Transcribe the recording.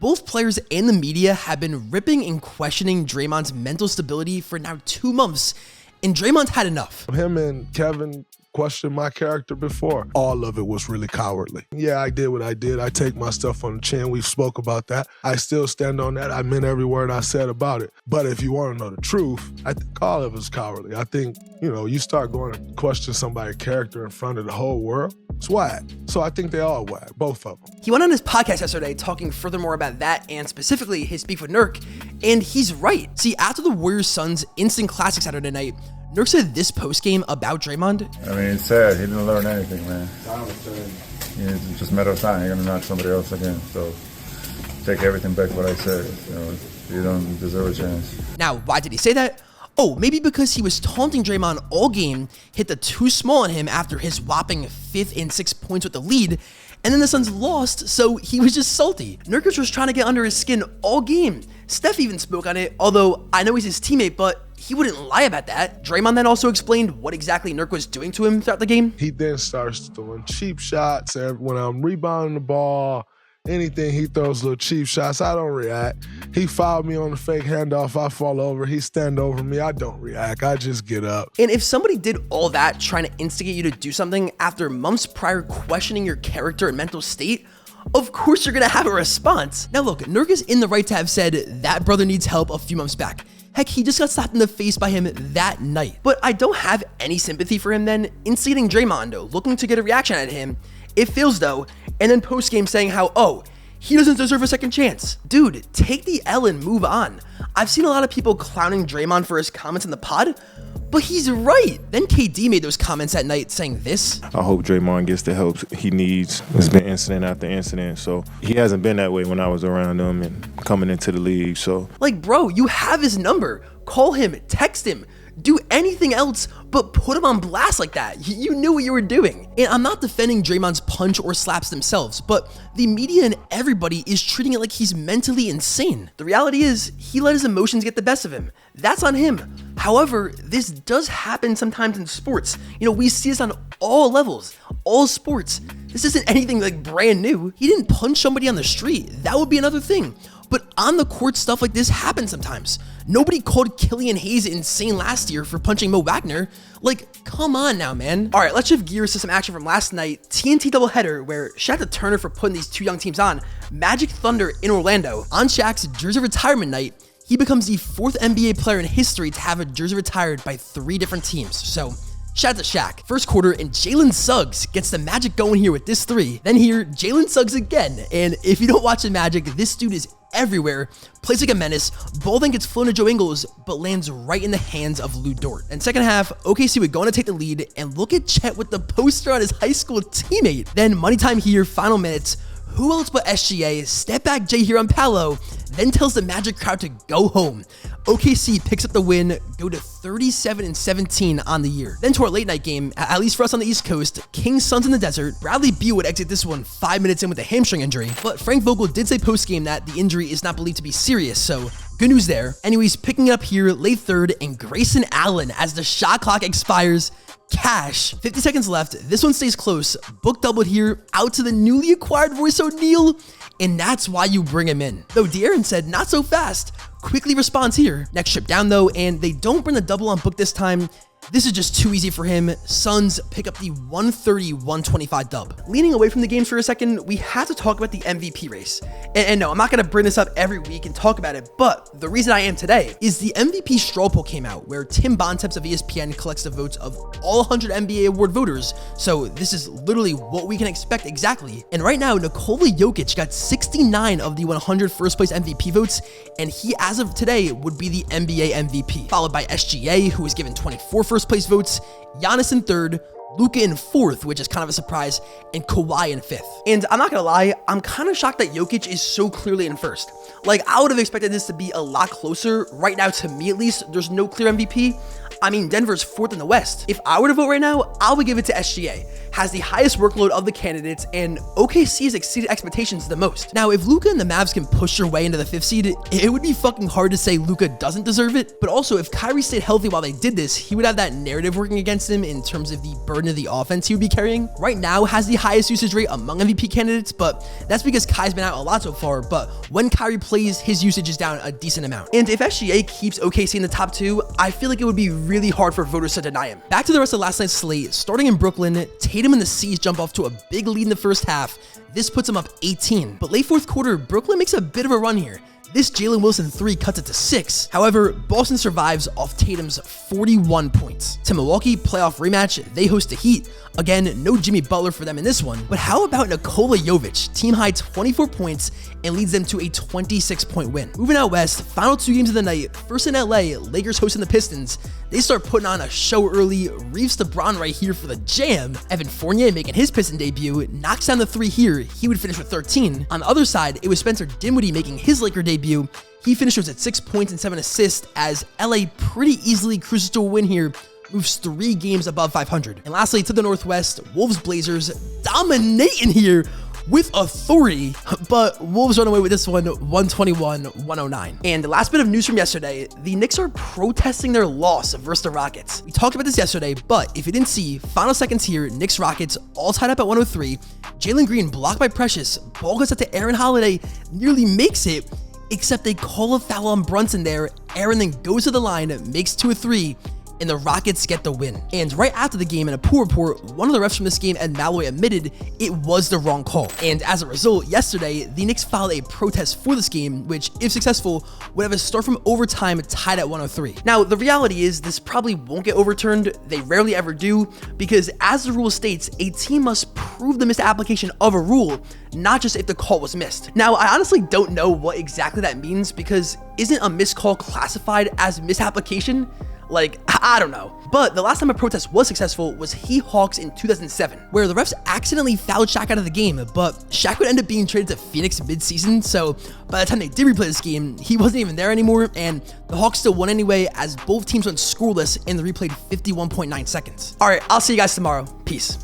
Both players and the media have been ripping and questioning Draymond's mental stability for now 2 months, and Draymond had enough. Him and Kevin questioned my character before. All of it was really cowardly. Yeah, I did what I did. I take my stuff on the chin. We spoke about that. I still stand on that. I meant every word I said about it. But if you want to know the truth, I think all of it was cowardly. I think, you start going to question somebody's character in front of the whole world, it's whack. So I think they all whack, both of them. He went on his podcast yesterday talking furthermore about that and specifically his beef with Nurk, and he's right. See, after the Warriors-Suns instant classic Saturday night, Nurk said this postgame about Draymond. I mean, it's sad. He didn't learn anything, man. It's just a matter of time. You're going to knock somebody else again. So take everything back what I said. You don't deserve a chance. Now, why did he say that? Oh, maybe because he was taunting Draymond all game, hit the too small on him after his whopping 5th and 6th points with the lead, and then the Suns lost, so he was just salty. Nurkic was trying to get under his skin all game. Steph even spoke on it, although I know he's his teammate, but he wouldn't lie about that. Draymond then also explained what exactly Nurk was doing to him throughout the game. He then starts throwing cheap shots, and when I'm rebounding the ball, anything he throws little cheap shots, I don't react. He fouled me on the fake handoff, I fall over. He stand over me, I don't react. I just get up. And if somebody did all that trying to instigate you to do something after months prior questioning your character and mental state, of course you're gonna have a response. Now look, Nurk is in the right to have said that brother needs help a few months back. Heck, he just got slapped in the face by him that night. But I don't have any sympathy for him then, instigating Draymond, looking to get a reaction at him. It fails though, and then post-game saying how, he doesn't deserve a second chance. Dude, take the L and move on. I've seen a lot of people clowning Draymond for his comments in the pod, but he's right. Then KD made those comments that night saying this. I hope Draymond gets the help he needs. It's been incident after incident, so he hasn't been that way when I was around him and coming into the league, so. Like, bro, you have his number. Call him, text him, do anything else but put him on blast like that. You knew what you were doing. And I'm not defending Draymond's punch or slaps themselves, but the media and everybody is treating it like he's mentally insane. The reality is, he let his emotions get the best of him. That's on him. However, this does happen sometimes in sports. We see this on all levels, all sports. This isn't anything like brand new. He didn't punch somebody on the street. That would be another thing. But on the court, stuff like this happens sometimes. Nobody called Killian Hayes insane last year for punching Mo Wagner. Like, come on now, man. All right, let's shift gears to some action from last night. TNT Doubleheader, where shout out to Turner for putting these two young teams on. Magic Thunder in Orlando. On Shaq's jersey retirement night, he becomes the 4th NBA player in history to have a jersey retired by 3 different teams. So, shout out to Shaq. First quarter, and Jalen Suggs gets the Magic going here with this 3. Then here, Jalen Suggs again. And if you don't watch the Magic, this dude is everywhere, plays like a menace. Ball then gets flown to Joe Ingles, but lands right in the hands of Lou Dort. And second half, OKC would go on to take the lead, and look at Chet with the poster on his high school teammate. Then money time here, final minutes. Who else but SGA, step back Jay here on Paolo, then tells the Magic crowd to go home. OKC picks up the win, go to 37-17 on the year. Then to our late night game, at least for us on the East Coast, Kings Suns in the desert. Bradley Beal would exit this one 5 minutes in with a hamstring injury, but Frank Vogel did say post-game that the injury is not believed to be serious, so good news there. Anyways, picking it up here, late third, and Grayson Allen as the shot clock expires. Cash. 50 seconds left. This one stays close. Book doubled here, out to the newly acquired Royce O'Neal, and that's why you bring him in. Though De'Aaron said, not so fast. Quickly responds here. Next trip down though, and they don't bring the double on Book this time. This is just too easy for him. Suns pick up the 130-125 dub. Leaning away from the games for a second, we have to talk about the MVP race. And no, I'm not going to bring this up every week and talk about it, but the reason I am today is the MVP straw poll came out, where Tim Bontemps of ESPN collects the votes of all 100 NBA award voters. So this is literally what we can expect exactly. And right now, Nikola Jokic got 69 of the 100 first place MVP votes, and he, as of today, would be the NBA MVP, followed by SGA, who was given 24 first place votes, Giannis in 3rd, Luka in 4th, which is kind of a surprise, and Kawhi in 5th. And I'm not gonna lie, I'm kind of shocked that Jokic is so clearly in 1st. Like, I would have expected this to be a lot closer. Right now, to me at least, there's no clear MVP. I mean, Denver's 4th in the West. If I were to vote right now, I would give it to SGA. Has the highest workload of the candidates, and OKC has exceeded expectations the most. Now, if Luka and the Mavs can push their way into the 5th seed, it would be fucking hard to say Luka doesn't deserve it. But also, if Kyrie stayed healthy while they did this, he would have that narrative working against him in terms of the burden of the offense he would be carrying. Right now, has the highest usage rate among MVP candidates, but that's because Kai's been out a lot so far. But when Kyrie plays, his usage is down a decent amount. And if SGA keeps OKC in the top 2, I feel like it would be really hard for voters to deny him. Back to the rest of last night's slate. Starting in Brooklyn, Tatum and the C's jump off to a big lead in the first half. This puts them up 18. But late fourth quarter, Brooklyn makes a bit of a run here. This Jalen Wilson 3 cuts it to 6. However, Boston survives off Tatum's 41 points. To Milwaukee, playoff rematch, they host the Heat. Again, no Jimmy Butler for them in this one. But how about Nikola Jovic? Team high 24 points and leads them to a 26-point win. Moving out west, final 2 games of the night. First in LA, Lakers hosting the Pistons. They start putting on a show early. Reeves LeBron right here for the jam. Evan Fournier making his Piston debut, knocks down the 3 here. He would finish with 13. On the other side, it was Spencer Dinwiddie making his Laker debut. He finishes at 6 points and 7 assists as LA pretty easily cruises to a win here, moves 3 games above 500. And lastly, to the Northwest, Wolves Blazers dominating here with authority, but Wolves run away with this one 121-109. And the last bit of news from yesterday, the Knicks are protesting their loss versus the Rockets. We talked about this yesterday, but if you didn't see, final seconds here, Knicks Rockets all tied up at 103. Jalen Green blocked by Precious, ball goes out to Aaron Holiday, nearly makes it, except they call a foul on Brunson there. Aaron then goes to the line, makes 2 of 3, and the Rockets get the win. And right after the game, in a pool report, one of the refs from this game, Ed Malloy, admitted it was the wrong call. And as a result, yesterday, the Knicks filed a protest for this game, which, if successful, would have a start from overtime tied at 103. Now, the reality is this probably won't get overturned. They rarely ever do, because as the rule states, a team must prove the misapplication of a rule, not just if the call was missed. Now, I honestly don't know what exactly that means, because isn't a missed call classified as misapplication? Like, I don't know. But the last time a protest was successful was Hawks in 2007, where the refs accidentally fouled Shaq out of the game, but Shaq would end up being traded to Phoenix mid-season, so by the time they did replay this game, he wasn't even there anymore, and the Hawks still won anyway, as both teams went scoreless and they replayed 51.9 seconds. Alright, I'll see you guys tomorrow. Peace.